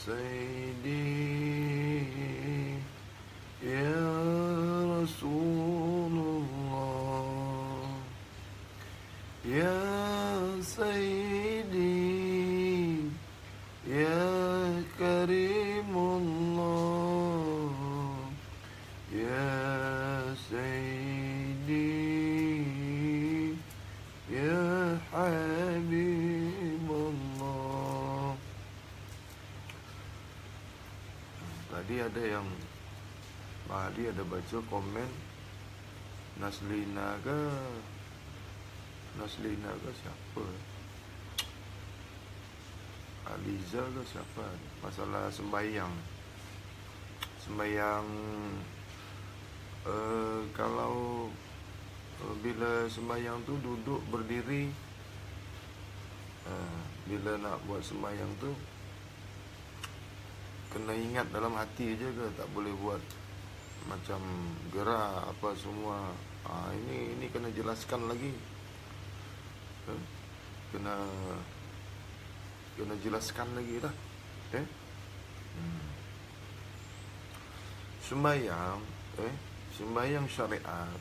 سيدي يا رسول الله يا سيدي يا كريم الله يا سيدي يا حبيب Allah. Tadi ada yang Mahdi ada baca komen Naslina ke siapa? Aliza ke siapa? Masalah sembahyang. Kalau bila sembahyang tu duduk berdiri, bila nak buat sembahyang tu kena ingat dalam hati je ke, tak boleh buat macam gerak apa semua. Ini kena jelaskan lagi. Kena jelaskan lagi dah. Sembahyang syariat.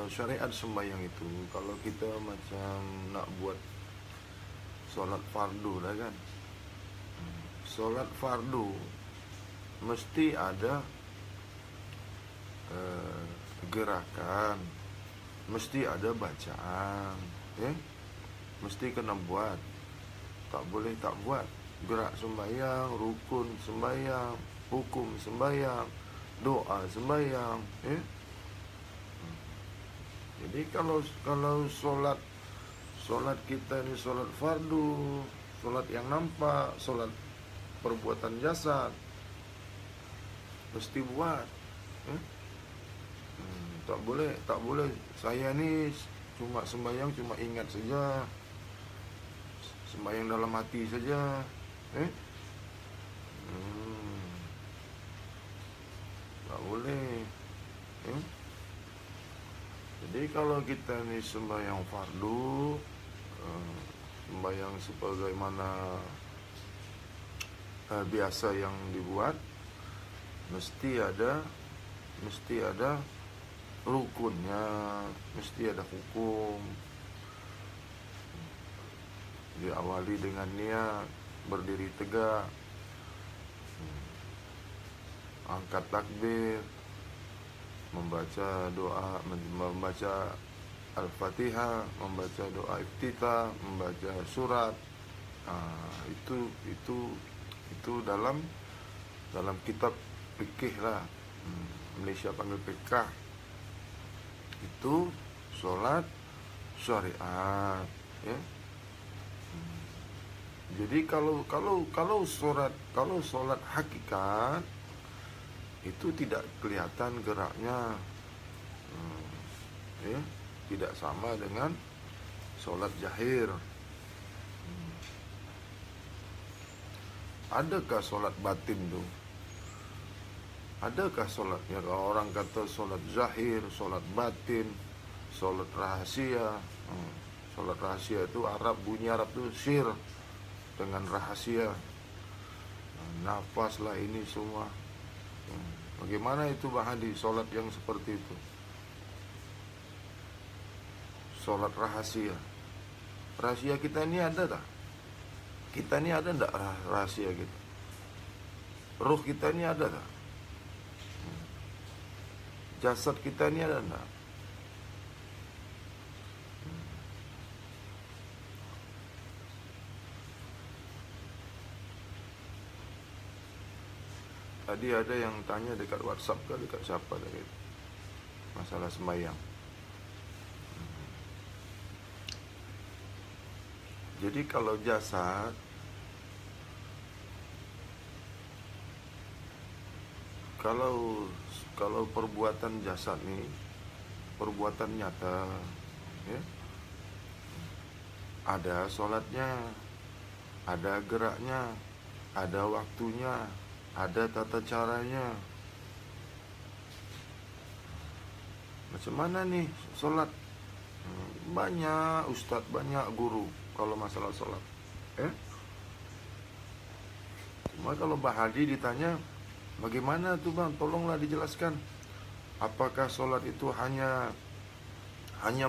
Syariat sembahyang itu, kalau kita macam nak buat solat fardu lah kan. Solat fardu mesti ada gerakan, mesti ada bacaan, mesti kena buat. Tak boleh tak buat. Gerak sembahyang, rukun sembahyang, hukum sembahyang, doa sembahyang. Jadi kalau solat kita ni solat fardu, solat yang nampak, solat perbuatan jasad, mesti buat. Tak boleh. Saya ni cuma sembahyang, cuma ingat saja, sembahyang dalam hati saja. Tak boleh. Jadi kalau kita ni sembahyang fardu, sembahyang sebagaimana biasa yang dibuat, mesti ada rukunnya, mesti ada hukum. Diawali dengan niat, berdiri tegak, angkat takbir, membaca doa, membaca Al-Fatihah, membaca doa iftitah, membaca surat. Itu dalam kitab fikih lah. Malaysia panggil fikah. Itu solat syariat, ya. Jadi kalau solat hakikat itu tidak kelihatan geraknya, tidak sama dengan solat jahir. Adakah solat batin tu? Adakah solatnya? Kalau orang kata solat zahir, solat batin, solat rahasia. Solat rahasia itu bunyi Arab tu sir, dengan rahasia. Nafas lah ini semua. Bagaimana itu Bahadi solat yang seperti itu? Solat rahasia. Rahasia kita ini ada tak? Kita ini ada tak rahasia kita? Ruh kita ini ada tak? Jasad kita ini ada tak? Tadi ada yang tanya dekat WhatsApp ke dekat siapa tadi, masalah sembahyang. Jadi kalau jasad, kalau perbuatan jasad ni perbuatan nyata, ya, ada solatnya, ada geraknya, ada waktunya, ada tata caranya. Macam mana nih solat? Banyak ustadz, banyak guru kalau masalah solat. Maka kalau Pak Haji ditanya, bagaimana tuh bang, tolonglah dijelaskan. Apakah sholat itu hanya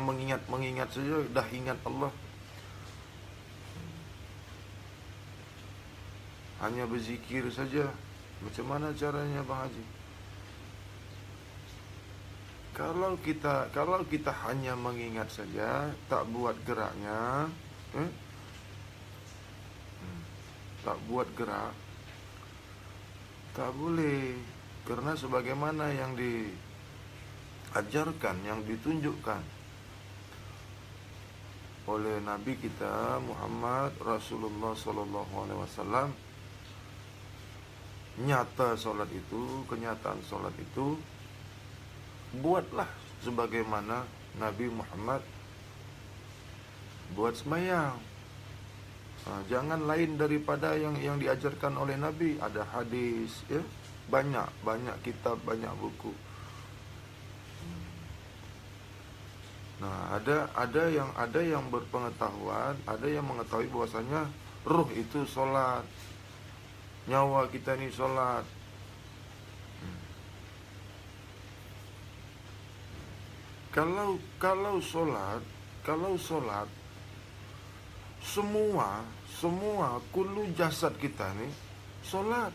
mengingat saja, dah ingat Allah, hanya berzikir saja? Macam mana caranya Bang Haji? Kalau kita hanya mengingat saja, tak buat geraknya, tak buat gerak, tak boleh. Karena sebagaimana yang diajarkan, yang ditunjukkan oleh Nabi kita Muhammad Rasulullah SAW, nyata solat itu, kenyataan solat itu, buatlah sebagaimana Nabi Muhammad buat sembahyang. Jangan lain daripada yang diajarkan oleh Nabi. Ada hadis, ya, banyak kitab, banyak buku. Nah, ada yang berpengetahuan, ada yang mengetahui bahwasanya ruh itu solat, nyawa kita ini solat. Kalau solat, semua kullu jasad kita ini solat.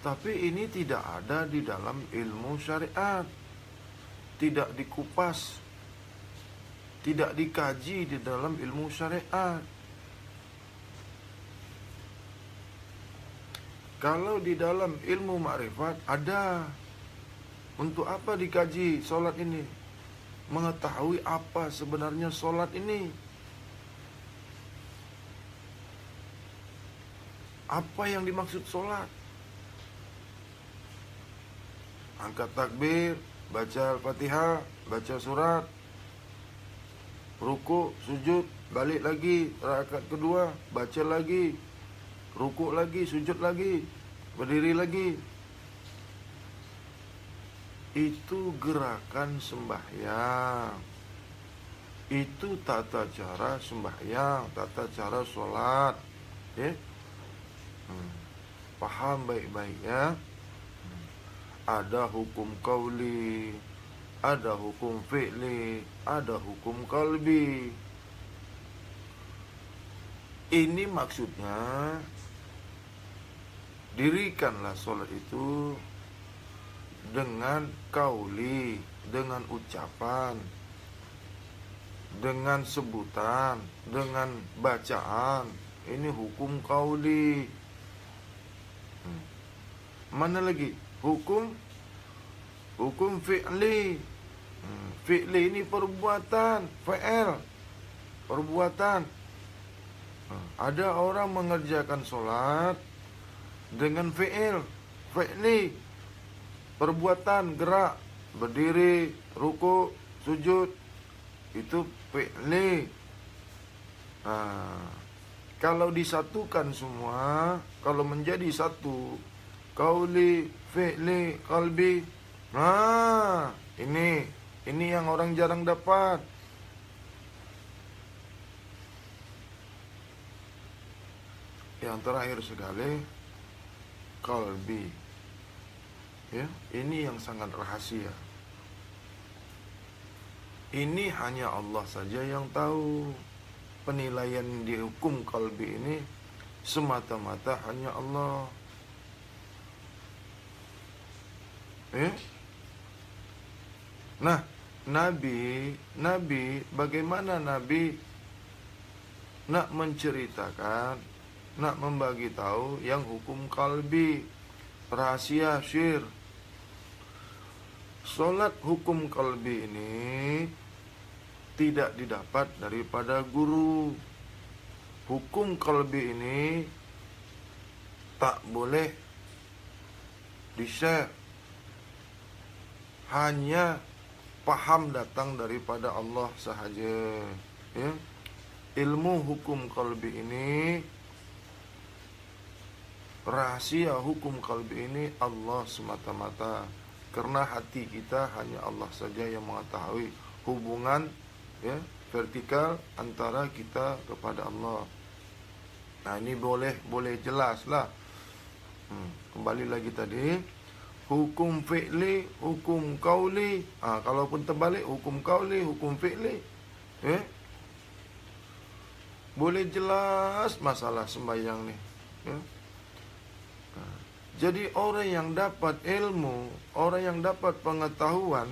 Tapi ini tidak ada di dalam ilmu syariat, tidak dikupas, tidak dikaji di dalam ilmu syariat. Kalau di dalam ilmu makrifat ada. Untuk apa dikaji solat ini? Mengetahui apa sebenarnya solat ini. Apa yang dimaksud solat? Angkat takbir, baca Al-Fatihah, baca surat, ruku, sujud, balik lagi, rakaat kedua, baca lagi, ruku lagi, sujud lagi, berdiri lagi. Itu gerakan sembahyang. Itu tata cara sembahyang, tata cara sholat, ya. Paham baik-baik, ya. Ada hukum qauli, ada hukum fi'li, ada hukum qalbi. Ini maksudnya, dirikanlah sholat itu dengan kauli, dengan ucapan, dengan sebutan, dengan bacaan. Ini hukum kauli. Mana lagi? Hukum fi'li. Fi'li ini perbuatan, fa'il, perbuatan. Ada orang mengerjakan sholat dengan fi'li, perbuatan, gerak, berdiri, ruku, sujud, itu fi'li. Kalau disatukan semua, kalau menjadi satu, qauli, fi'li, qalbi, ini yang orang jarang dapat. Yang terakhir sekali, qalbi. Ya, ini yang sangat rahasia. Ini hanya Allah saja yang tahu. Penilaian di hukum qalbi ini semata-mata hanya Allah. Nah, Nabi, bagaimana Nabi nak menceritakan, nak membagi tahu yang hukum qalbi, rahasia syir. Solat hukum qalbi ini tidak didapat daripada guru. Hukum qalbi ini tak boleh di-share. Hanya paham datang daripada Allah sahaja, ya. Ilmu hukum qalbi ini, rahasia hukum qalbi ini Allah semata-mata. Karena hati kita hanya Allah saja yang mengetahui hubungan, ya, vertikal antara kita kepada Allah. Nah, ini boleh jelas lah. Kembali lagi tadi, hukum fi'li, hukum qauli. Kalaupun terbalik, hukum qauli, hukum fi'li. Boleh jelas masalah sembahyang nih. Jadi orang yang dapat ilmu, orang yang dapat pengetahuan,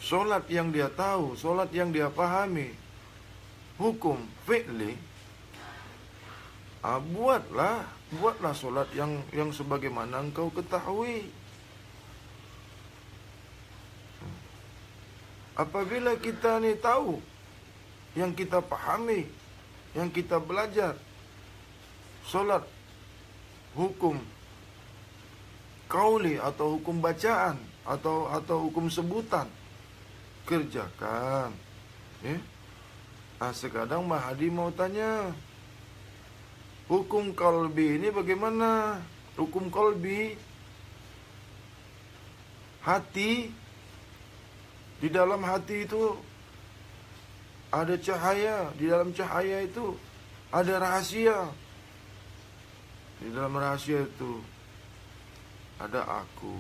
solat yang dia tahu, solat yang dia pahami, hukum fi'li, buatlah solat yang sebagaimana engkau ketahui. Apabila kita ni tahu, yang kita pahami, yang kita belajar, solat hukum qauli atau hukum bacaan atau hukum sebutan, kerjakan. Sekarang Mahadi mau tanya, hukum qalbi ini bagaimana? Hukum qalbi, hati, di dalam hati itu ada cahaya, di dalam cahaya itu ada rahasia. Di dalam rahasia itu ada aku.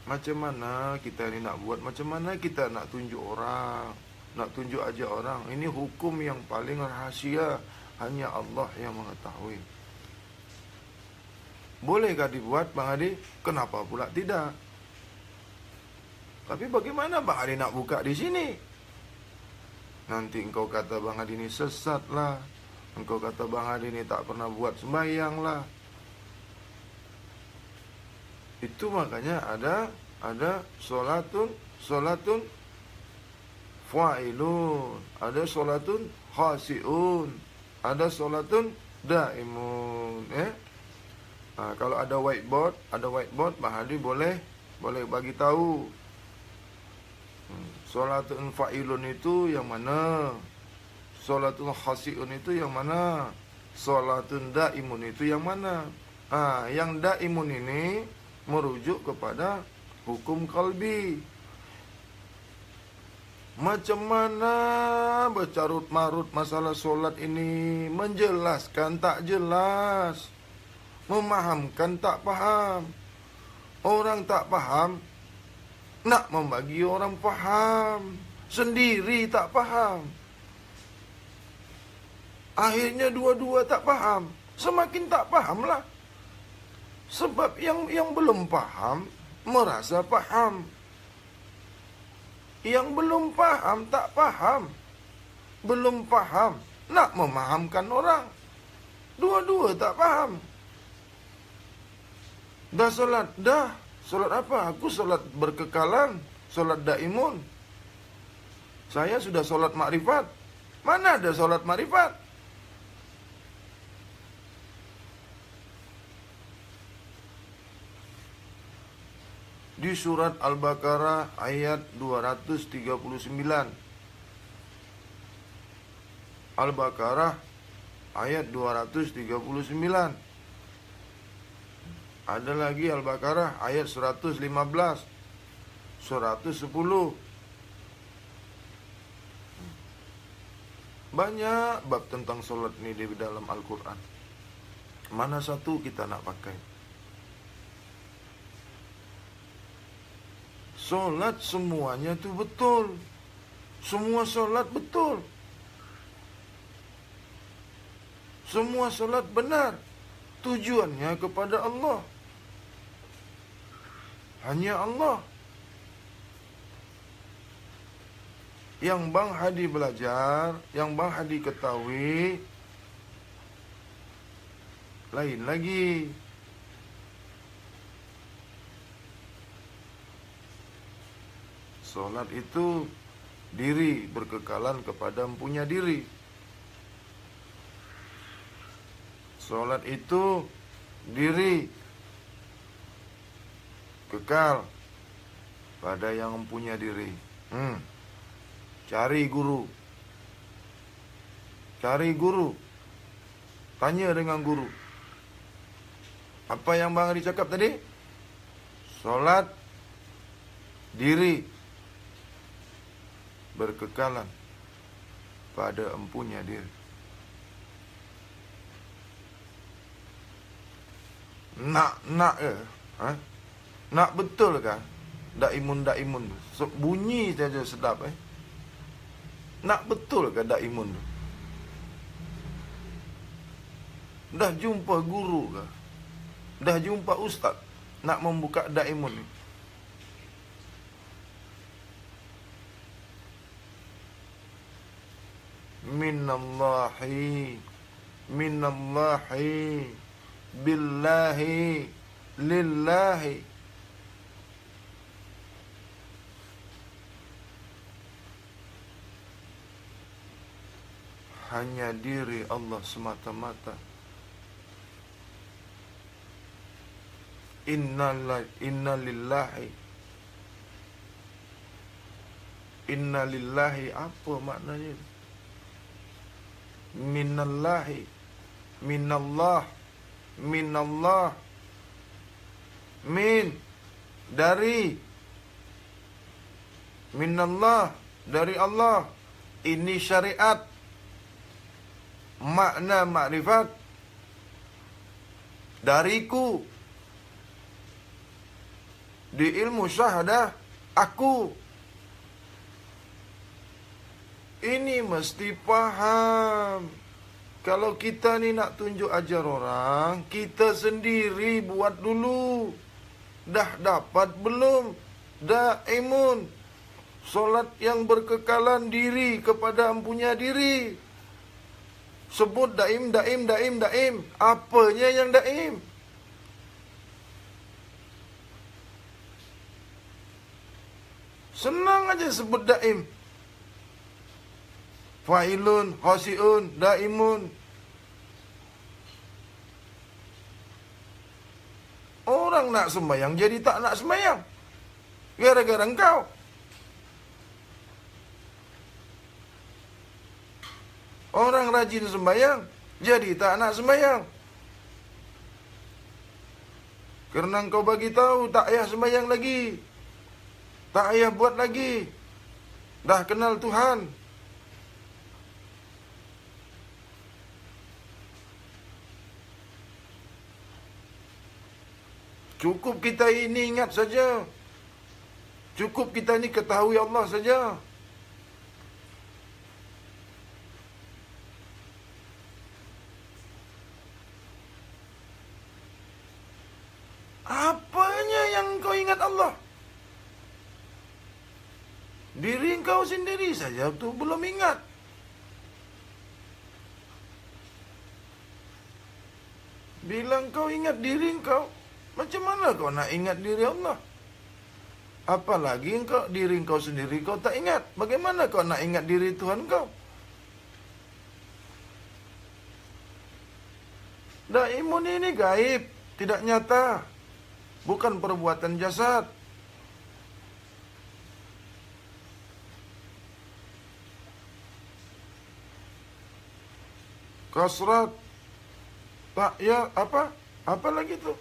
Macam mana kita ini nak buat? Macam mana kita nak tunjuk orang? Nak tunjuk aja orang? Ini hukum yang paling rahasia, hanya Allah yang mengetahui. Bolehkah dibuat, Bang Hadi? Kenapa pula tidak? Tapi bagaimana Bang Hadi nak buka di sini? Nanti engkau kata Bang Hadi ini sesat lah. Engkau kata Bang Hadi ini tak pernah buat sembahyang lah. Itu makanya ada solatun fa'ilun, ada solatun khasiun, ada solatun daimun. Kalau ada whiteboard Bang Hadi boleh bagi tahu. Solatun fa'ilun itu yang mana? Solatun khasiun itu yang mana? Solatun daimun itu yang mana? Yang daimun ini merujuk kepada hukum qalbi. Macam mana bercarut marut masalah solat ini? Menjelaskan tak jelas, memahamkan tak paham. Orang tak paham nak membagi orang paham, sendiri tak paham. Akhirnya dua-dua tak paham. Semakin tak pahamlah. Sebab yang belum paham merasa paham. Yang belum paham tak paham. Belum paham nak memahamkan orang. Dua-dua tak paham. Dah solat? Dah. Solat apa? Aku solat berkekalan. Solat daimun. Saya sudah solat makrifat. Mana ada solat makrifat? Di surat Al-Baqarah ayat 239. Al-Baqarah ayat 239. Ada lagi Al-Baqarah ayat 115, 110. Banyak bab tentang solat ini di dalam Al-Quran. Mana satu kita nak pakai? Solat semuanya itu betul. Semua solat betul. Semua solat benar. Tujuannya kepada Allah. Hanya Allah. Yang Bang Hadi belajar, yang Bang Hadi ketahui, lain lagi. Solat itu diri berkekalan kepada empunya diri. Solat itu diri kekal pada yang empunya diri. Cari guru. Cari guru. Tanya dengan guru. Apa yang Bang Hadi cakap tadi? Solat diri berkekalan pada empunya diri. Nak ke? Ha? Nak betul ke? Daimun tu. Bunyi saja sedap Nak betul ke daimun tu? Dah jumpa guru ke? Dah jumpa ustaz nak membuka daimun ni? Minallahi billahi lillahi. Hanya diri Allah semata-mata. Inna lillahi apa maknanya? Minallah min dari, minallah dari Allah. Ini syariat, makna makrifat. Dariku, di ilmu syahadah aku. Ini mesti faham. Kalau kita ni nak tunjuk ajar orang, kita sendiri buat dulu. Dah dapat belum? Daimun, solat yang berkekalan diri kepada empunya diri. Sebut daim. Apanya yang daim? Senang aja sebut daim. Fa'ilun, khasiun, daimun. Orang nak sembahyang jadi tak nak sembahyang gara-gara engkau. Orang rajin sembahyang jadi tak nak sembahyang kerana engkau bagi tahu tak payah sembahyang lagi, tak payah buat lagi, dah kenal Tuhan. Cukup kita ini ingat saja. Cukup kita ini ketahui Allah saja. Apanya yang kau ingat Allah? Diri kau sendiri saja tu belum ingat. Bilang kau ingat diri kau, macam mana kau nak ingat diri Allah? Apalagi engkau diri kau sendiri kau tak ingat. Bagaimana kau nak ingat diri Tuhan kau? Daimun ini gaib, tidak nyata. Bukan perbuatan jasad. Kasrat. Tak ya apa? Apa lagi tu?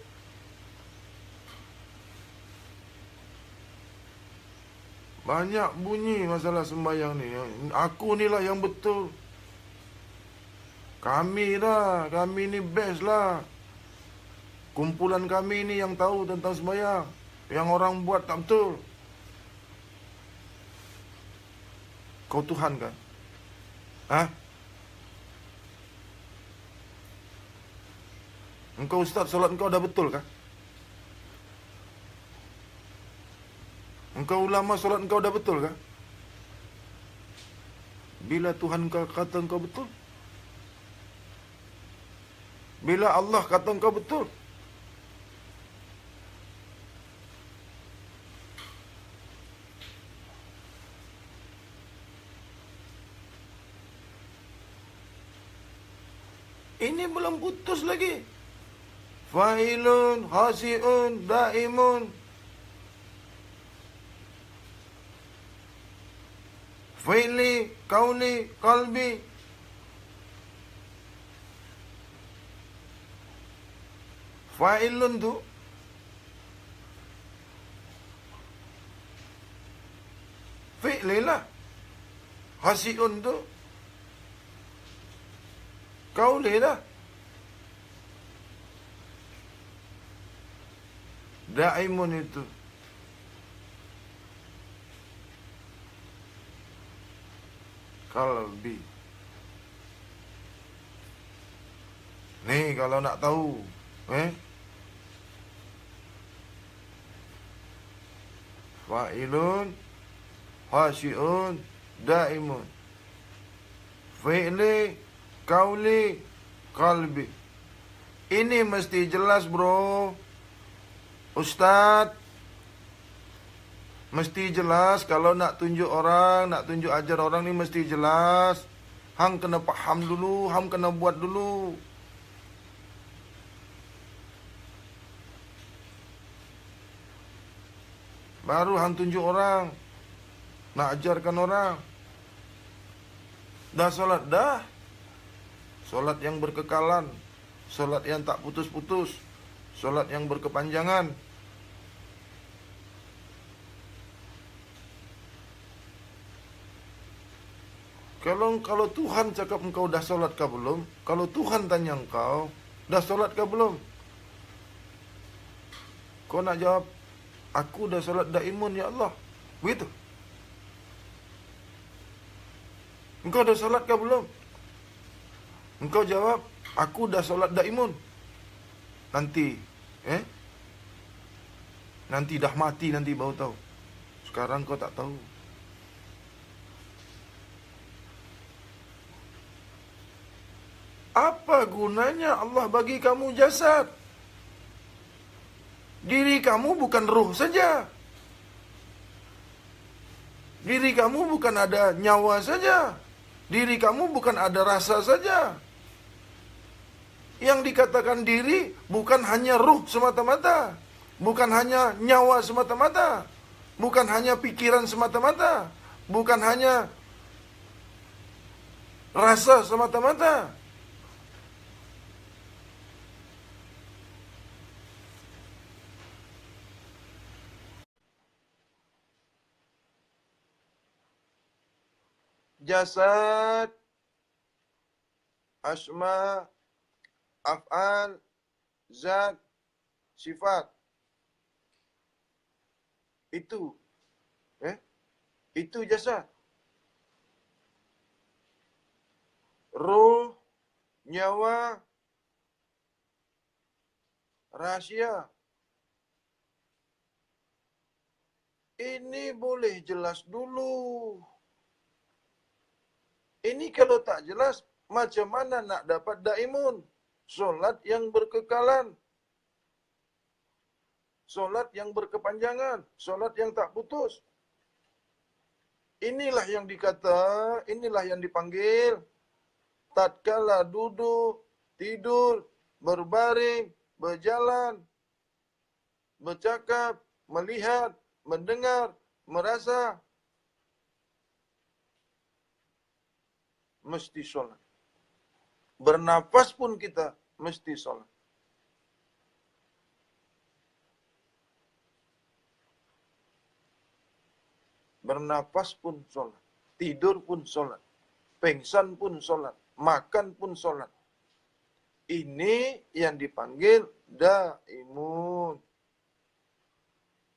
Banyak bunyi masalah sembahyang ni. Aku ni lah yang betul. Kami ni best lah. Kumpulan kami ni yang tahu tentang sembahyang. Yang orang buat tak betul. Kau Tuhan kan? Engkau ustaz, solat engkau dah betul kah? Engkau ulama, solat engkau dah betul kah? Bila Tuhan kata engkau betul? Bila Allah kata engkau betul? Ini belum putus lagi. Fa'ilun, khasiun, daimun. Fi'li, kauli, qalbi. Fa'ilun tu fi'li lah. Khasiun tu Kauli dah. Daimun itu kalbi. Nih kalau nak tahu, fa'ilun, khasyi'un, daimun. Fi'li, kauli, kalbi. Ini mesti jelas, bro. Ustadz, mesti jelas kalau nak tunjuk orang, nak tunjuk ajar orang ni mesti jelas. Hang kena paham dulu, hang kena buat dulu. Baru hang tunjuk orang, nak ajarkan orang. Dah solat dah. Solat yang berkekalan, solat yang tak putus-putus, solat yang berkepanjangan. Kalau Tuhan cakap engkau dah solat kah belum? Kalau Tuhan tanya engkau, dah solat kah belum? Kau nak jawab, aku dah solat daimun ya Allah. Begitu. Engkau dah solat kah belum? Engkau jawab, aku dah solat daimun. Nanti, nanti dah mati nanti baru tahu. Sekarang kau tak tahu. Apa gunanya Allah bagi kamu jasad? Diri kamu bukan ruh saja. Diri kamu bukan ada nyawa saja. Diri kamu bukan ada rasa saja. Yang dikatakan diri bukan hanya ruh semata-mata. Bukan hanya nyawa semata-mata. Bukan hanya pikiran semata-mata. Bukan hanya rasa semata-mata. Jasad, asma, af'al, zat, sifat. Itu jasad. Ruh, nyawa, rahasia. Ini boleh jelas dulu. Ini kalau tak jelas, macam mana nak dapat daimun? Solat yang berkekalan. Solat yang berkepanjangan. Solat yang tak putus. Inilah yang dikata, inilah yang dipanggil. Tatkala duduk, tidur, berbaring, berjalan, bercakap, melihat, mendengar, merasa, mesti sholat. Bernafas pun kita mesti sholat. Bernafas pun sholat. Tidur pun sholat. Pengsan pun sholat. Makan pun sholat. Ini yang dipanggil daimun.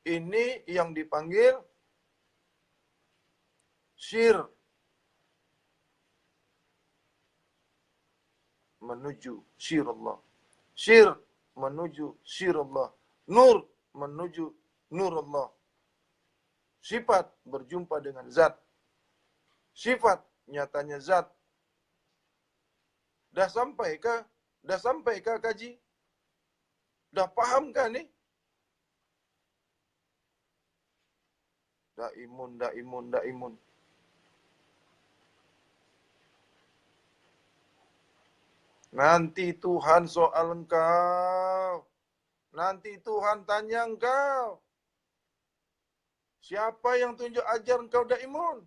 Ini yang dipanggil syir. Menuju syirullah. Syir menuju syirullah. Nur menuju nurullah. Sifat berjumpa dengan zat. Sifat nyatanya zat. Dah sampai kah? Dah sampai kah kaji? Dah paham kah ni? Daimun. Nanti Tuhan soal engkau. Nanti Tuhan tanya engkau. Siapa yang tunjuk ajar engkau daimun?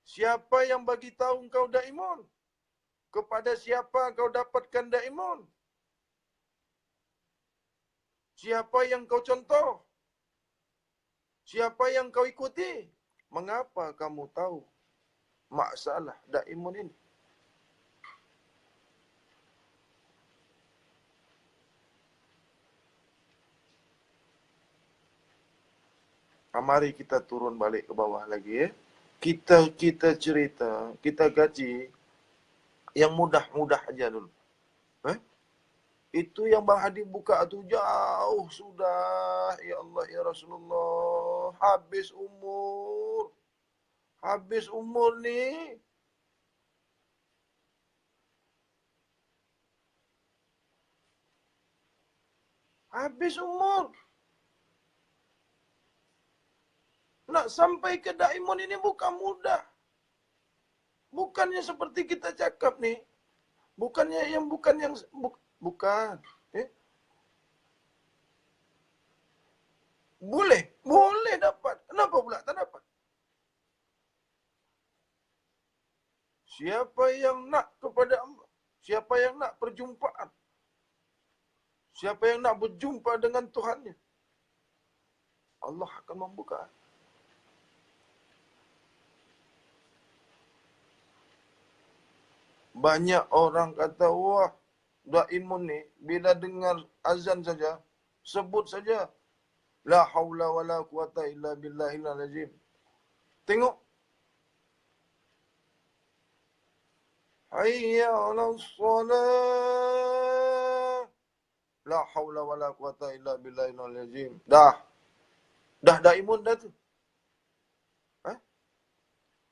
Siapa yang bagi tahu engkau daimun? Kepada siapa engkau dapatkan daimun? Siapa yang kau contoh? Siapa yang kau ikuti? Mengapa kamu tahu masalah daimun ini? Mari kita turun balik ke bawah lagi ya. Kita cerita, kita gaji yang mudah-mudah aja dulu. Eh? Itu yang Bang Hadi buka tu jauh sudah. Ya Allah ya Rasulullah. Habis umur. Habis umur ni. Habis umur. Nak sampai ke Daimun ini bukan mudah. Bukannya seperti kita cakap nih. Bukannya yang bukan. Eh? Boleh dapat. Kenapa pula tak dapat? Siapa yang nak kepada Allah? Siapa yang nak perjumpaan? Siapa yang nak berjumpa dengan Tuhannya? Allah akan membuka. Banyak orang kata, wah, Daimun ni, bila dengar azan saja, sebut saja, la haula wa la quwata illa billahil azim. Tengok. Hayya 'alas salat. La haula wa la quwata illa billahil azim. Dah Daimun dah tu. Ha?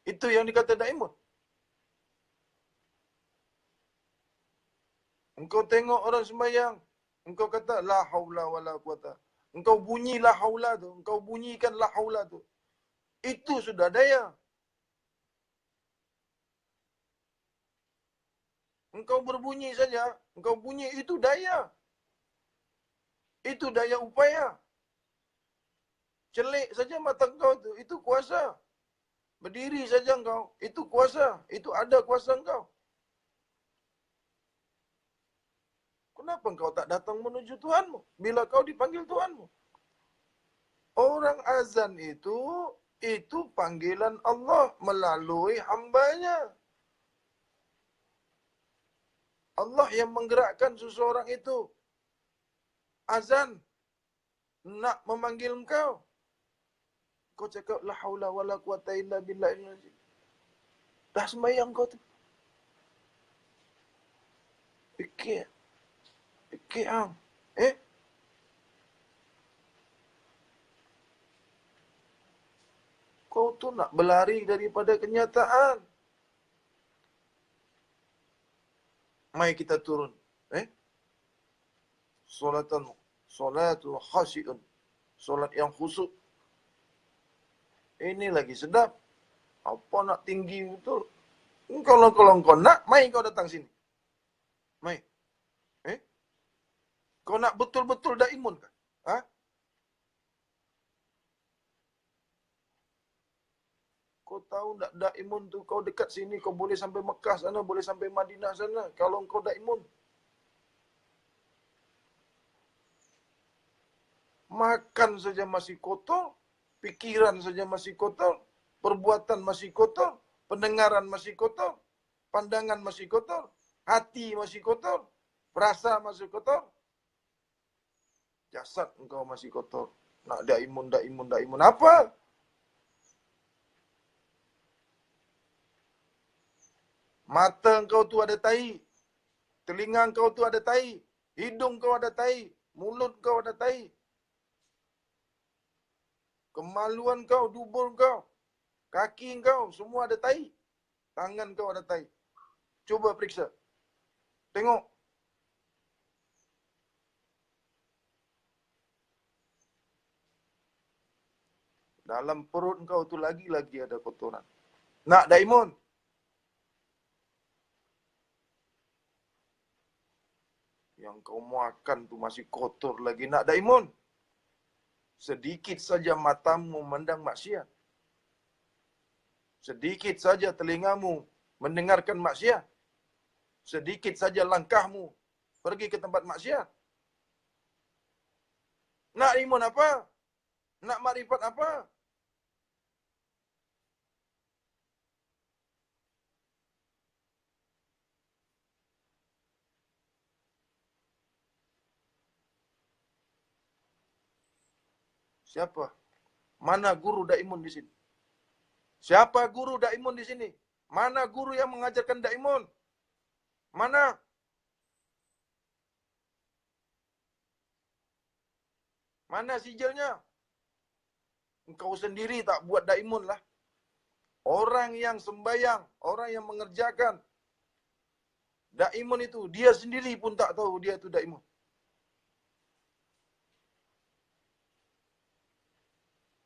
Itu yang dikata Daimun. Engkau tengok orang sembahyang, engkau kata la haula wala quwata. Engkau bunyi la haula tu, engkau bunyikan la haula tu. Itu sudah daya. Engkau berbunyi saja, engkau bunyi itu daya. Itu daya upaya. Celik saja mata engkau tu, itu kuasa. Berdiri saja engkau, itu kuasa. Itu ada kuasa engkau. Kenapa engkau tak datang menuju Tuhanmu bila kau dipanggil Tuhanmu? Orang azan itu panggilan Allah melalui hambanya. Allah yang menggerakkan seseorang itu. Azan nak memanggil engkau. Kau cakap la haula wala quwata illa billahil azim. Dah sembahyang kau tu. Fikir. Fikir ang. Kau tu nak berlari daripada kenyataan. Mari kita turun. Solatul khasyi'un. Solat yang khusyuk. Ini lagi sedap. Apa nak tinggi betul? Kalau kau nak, mai kau datang sini. Mai. Kau nak betul-betul Daimun kan? Ha? Kau tahu tak Daimun tu, kau dekat sini, kau boleh sampai Mekah sana, boleh sampai Madinah sana. Kalau kau Daimun. Makan saja masih kotor, pikiran saja masih kotor, perbuatan masih kotor, pendengaran masih kotor, pandangan masih kotor, hati masih kotor, perasa masih kotor, jasad engkau masih kotor. Nak Daimun. Apa? Mata engkau tu ada tai, telinga engkau tu ada tai, hidung engkau ada tai, mulut engkau ada tai. Kemaluan kau, dubur kau, kaki kau, semua ada tai. Tangan kau ada tai. Cuba periksa. Tengok. Dalam perut kau tu lagi-lagi ada kotoran. Nak Daimun? Yang kau makan tu masih kotor lagi. Nak Daimun? Sedikit saja matamu memandang maksiat. Sedikit saja telingamu mendengarkan maksiat. Sedikit saja langkahmu pergi ke tempat maksiat. Nak Daimun apa? Nak makrifat apa? Siapa? Mana guru Daimun di sini? Siapa guru Daimun di sini? Mana guru yang mengajarkan Daimun? Mana? Mana sijilnya? Engkau sendiri tak buat Daimun lah. Orang yang sembayang, orang yang mengerjakan Daimun itu, dia sendiri pun tak tahu dia itu Daimun.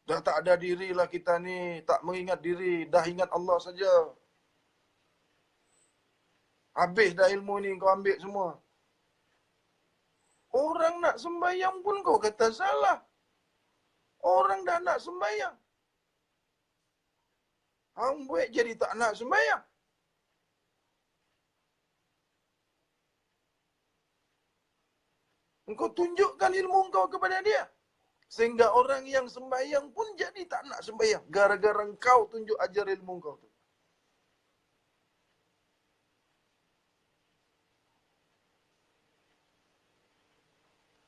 Dah tak ada dirilah kita ni, tak mengingat diri, dah ingat Allah saja. Habis dah ilmu ni kau ambil semua. Orang nak sembayang pun kau kata salah. Orang dah nak sembayang. Hang buat jadi tak nak sembayang. Engkau tunjukkan ilmu engkau kepada dia. Sehingga orang yang sembayang pun jadi tak nak sembayang. Gara-gara engkau tunjuk ajar ilmu engkau tu.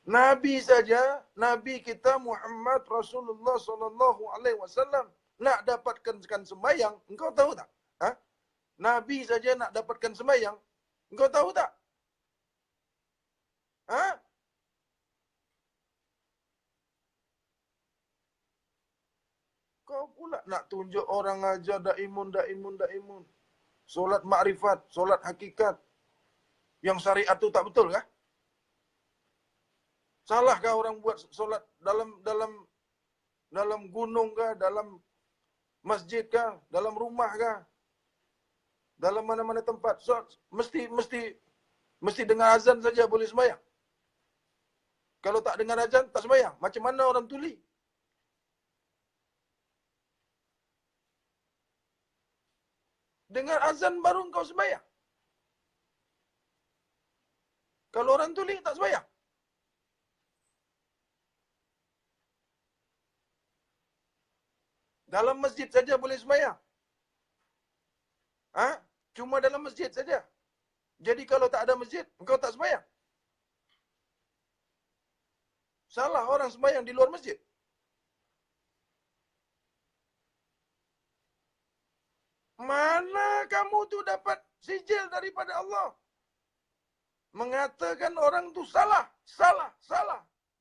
Nabi saja, Nabi kita Muhammad Rasulullah sallallahu alaihi wasallam nak dapatkan sembahyang, engkau tahu tak? Ha? Nabi saja nak dapatkan sembahyang, engkau tahu tak? Ha? Kau pula nak tunjuk orang aja Daimun. Solat makrifat, solat hakikat. Yang syariat tu tak betul kah? Salahkah orang buat solat dalam gunung kah, dalam masjid kah, dalam rumah kah? Dalam mana-mana tempat. So, mesti dengar azan saja boleh sembahyang. Kalau tak dengar azan tak sembahyang. Macam mana orang tuli? Dengar azan baru engkau sembahyang. Kalau orang tuli tak sembahyang. Dalam masjid saja boleh sembahyang. Ha? Cuma dalam masjid saja. Jadi kalau tak ada masjid, engkau tak sembahyang. Salah orang sembahyang di luar masjid. Mana kamu tu dapat sijil daripada Allah? Mengatakan orang tu salah.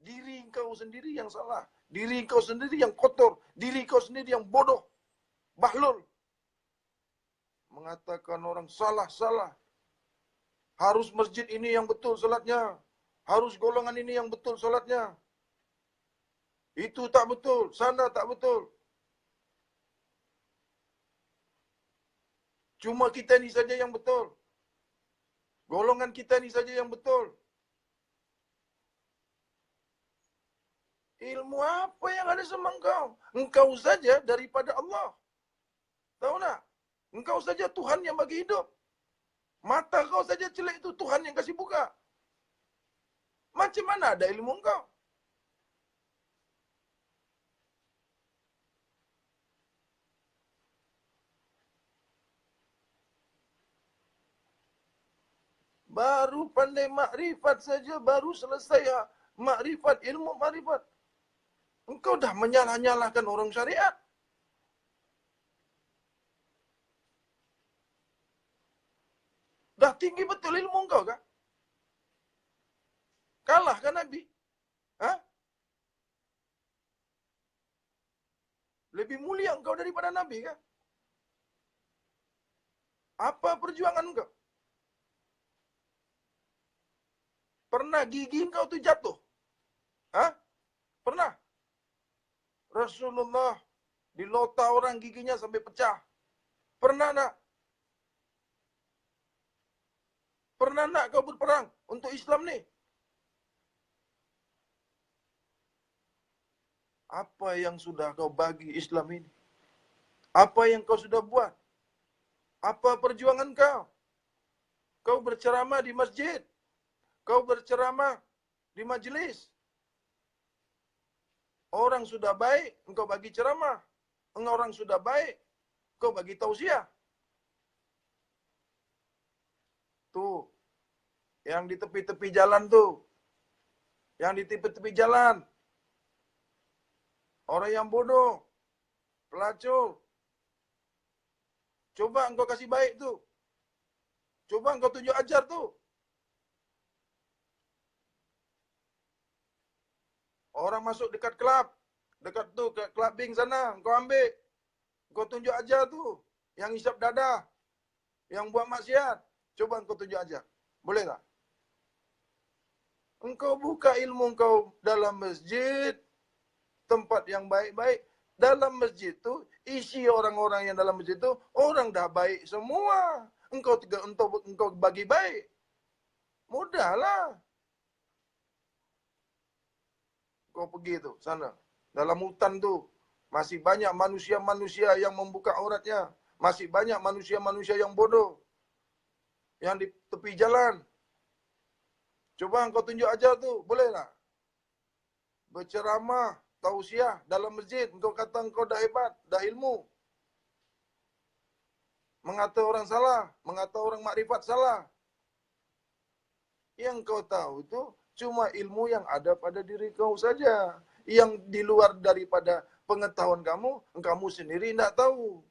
Diri engkau sendiri yang salah. Diri engkau sendiri yang kotor. Diri engkau sendiri yang bodoh. Bahlul. Mengatakan orang salah. Harus masjid ini yang betul solatnya. Harus golongan ini yang betul solatnya. Itu tak betul. Sana tak betul. Cuma kita ni saja yang betul. Golongan kita ni saja yang betul. Ilmu apa yang ada sama engkau? Engkau saja daripada Allah. Tahu tak? Engkau saja Tuhan yang bagi hidup. Mata kau saja celik itu Tuhan yang kasih buka. Macam mana ada ilmu engkau? Baru pandai makrifat saja, baru selesai makrifat, ilmu makrifat. Engkau dah menyalah-nyalahkan orang syariat. Dah tinggi betul ilmu engkau kah? Kalahkan Nabi? Ha? Lebih mulia engkau daripada Nabi kah? Apa perjuangan engkau? Pernah gigi engkau tu jatuh? Ha? Pernah? Rasulullah dilota orang giginya sampai pecah. Pernah nak? Pernah nak kau berperang untuk Islam ni? Apa yang sudah kau bagi Islam ini? Apa yang kau sudah buat? Apa perjuangan kau? Kau berceramah di masjid. Kau berceramah di majlis. Orang sudah baik, engkau bagi ceramah. Orang sudah baik, kau bagi tausiah. Tu, yang di tepi-tepi jalan tu. Yang di tepi-tepi jalan. orang yang bodoh, pelacur. Coba engkau kasih baik tu. Coba engkau tunjuk ajar tu. Orang masuk dekat kelab. Dekat tu, ke clubbing sana. Engkau ambil. Engkau tunjuk ajar tu. Yang isap dadah. Yang buat maksiat. Coba engkau tunjuk ajar. Boleh tak? Engkau buka ilmu engkau dalam masjid. Tempat yang baik-baik. Dalam masjid tu, isi orang-orang yang dalam masjid tu, orang dah baik semua. Engkau bagi baik. Mudahlah. Kau pergi tu, sana. Dalam hutan tu, masih banyak manusia-manusia yang membuka auratnya. Masih banyak manusia-manusia yang bodoh. Yang di tepi jalan. Coba engkau tunjuk ajar tu, boleh tak? Berceramah, tausiah dalam masjid. Engkau kata engkau dah hebat, dah ilmu. Mengata orang salah, mengata orang makrifat salah. Yang kau tahu itu cuma ilmu yang ada pada diri kau saja. Yang di luar daripada pengetahuan kamu sendiri tidak tahu.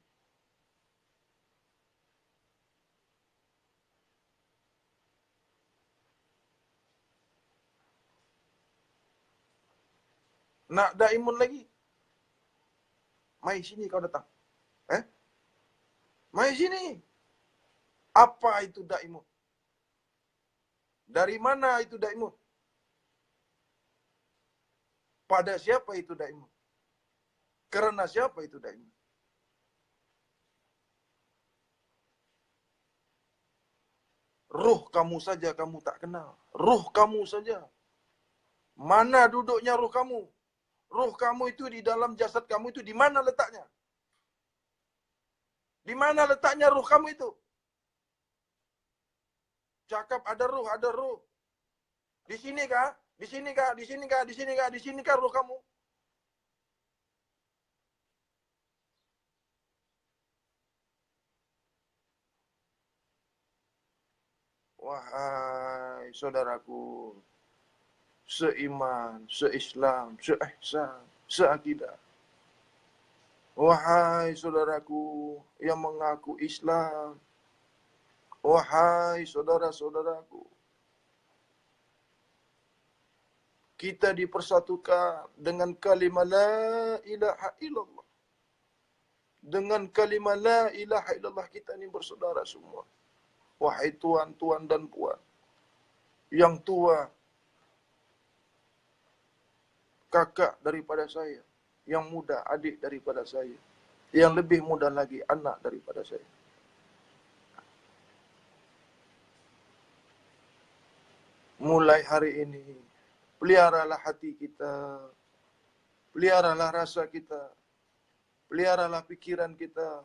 Nak dah imun lagi? Mai sini kau datang. Mai sini. Apa itu dak imun? Dari mana itu dak imun? Pada siapa itu dak imun? Kerana siapa itu dak imun? Ruh kamu saja kamu tak kenal. Ruh kamu saja. Mana duduknya ruh kamu? Ruh kamu itu di dalam jasad kamu itu di mana letaknya? Di mana letaknya ruh kamu itu? Cakap ada ruh, ada ruh. Di sini kah? Di sini kah? Di sini kah? Di sini kah? Di sini kah ruh kamu? Wahai saudaraku, seiman, seislam, seihsan, seakidah. Wahai saudaraku yang mengaku Islam. Wahai saudara-saudaraku. Kita dipersatukan dengan kalimah la ilaha illallah. Dengan kalimah la ilaha illallah kita ini bersaudara semua. Wahai tuan-tuan dan puan. Yang tua, kakak daripada saya. Yang muda, adik daripada saya. Yang lebih muda lagi, anak daripada saya. Mulai hari ini, peliharalah hati kita. Peliharalah rasa kita. Peliharalah pikiran kita.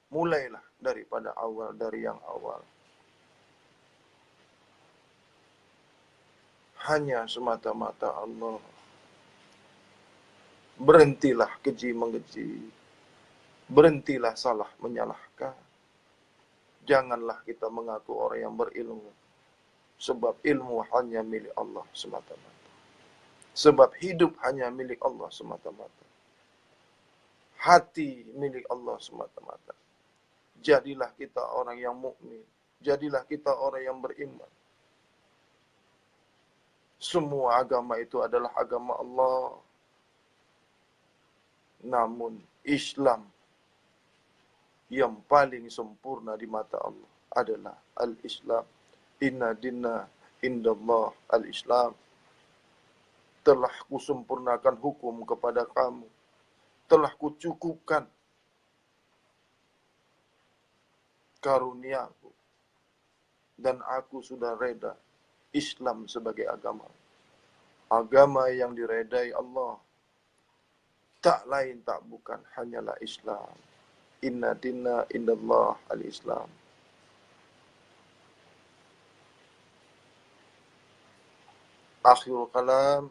Mulailah daripada awal, dari yang awal. Hanya semata-mata Allah. Berhentilah keji mengeji. Berhentilah salah menyalahkan. Janganlah kita mengaku orang yang berilmu. Sebab ilmu hanya milik Allah semata-mata. Sebab hidup hanya milik Allah semata-mata. Hati milik Allah semata-mata. Jadilah kita orang yang mukmin. Jadilah kita orang yang beriman. Semua agama itu adalah agama Allah. Namun Islam yang paling sempurna di mata Allah adalah Al-Islam. Inna dinna indallah Al-Islam. Telah kusempurnakan hukum kepada kamu. Telah kucukupkan karuniaku. Dan aku sudah reda Islam sebagai agama. Agama yang diredai Allah. Tak lain tak bukan hanyalah Islam. Inna dinna indallah al-Islam. Akhirul kalam.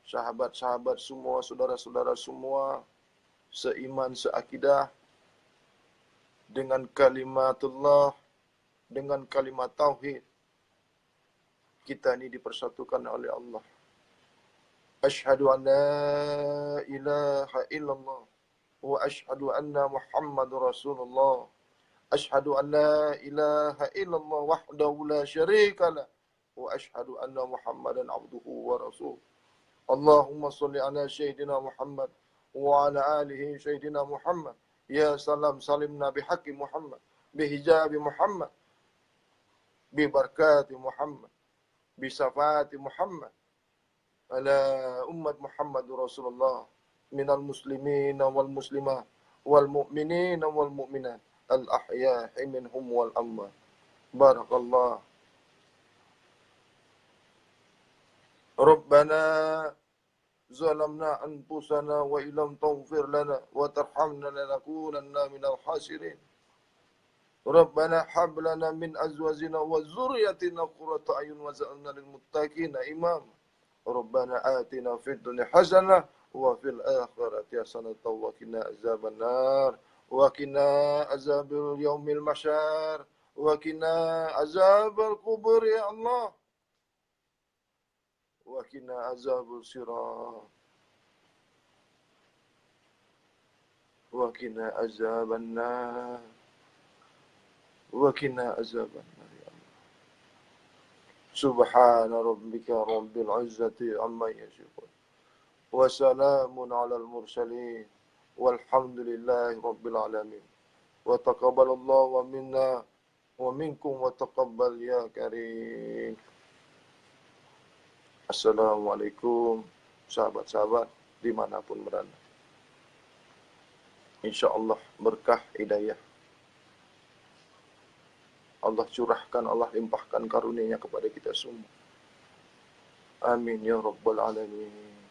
Sahabat-sahabat semua, saudara-saudara semua. Seiman, seakidah. Dengan kalimatullah. dengan kalimat tauhid. Kita ini dipersatukan oleh Allah. Asyhadu an la ilaha illallah wa asyhadu anna Muhammadur Rasulullah. Asyhadu an la ilaha illallah wahdahu la syarika lah wa asyhadu anna Muhammadan abduhu wa rasuluh. Allahumma salli ala sayyidina Muhammad wa ala alihi sayyidina Muhammad. Ya salam salimna bihaqqi Muhammad, bihijabi Muhammad, bibarakati Muhammad, bisafati Muhammad, ala ummat Muhammad Rasulullah, minal muslimin wal muslimat, wal mu'minin wal mu'minat, al ahya'i minhum wal amwat. Barakallah. Rabbana zalamna anfusana wa illam taghfir lana wa tarhamna lanakunanna minal khasirin. Rabbana hab lana min azwajina wa dzurriyyatina qurrata a'yun waj'alna lil muttaqina imama. Rabbana atina fid dunya hasanah wa fil akhirati hasanah wa qina azabannar wa qina azabil yaumil mahsyar wa qina azabal qubur ya Allah wa qina azabul sirat wa qina azabannar wa qina azabannar ya Allah. Subhana rabbika rabbil izzati amma yasifun wa salamun alal mursalin walhamdulillahi rabbil alamin. Wa taqabbalallahu wa minna wa minkum wa taqabbal ya karim. Assalamualaikum sahabat-sahabat dimanapun berada. InsyaAllah berkah hidayah Allah curahkan, Allah limpahkan karunia-Nya kepada kita semua. Amin ya rabbal alamin.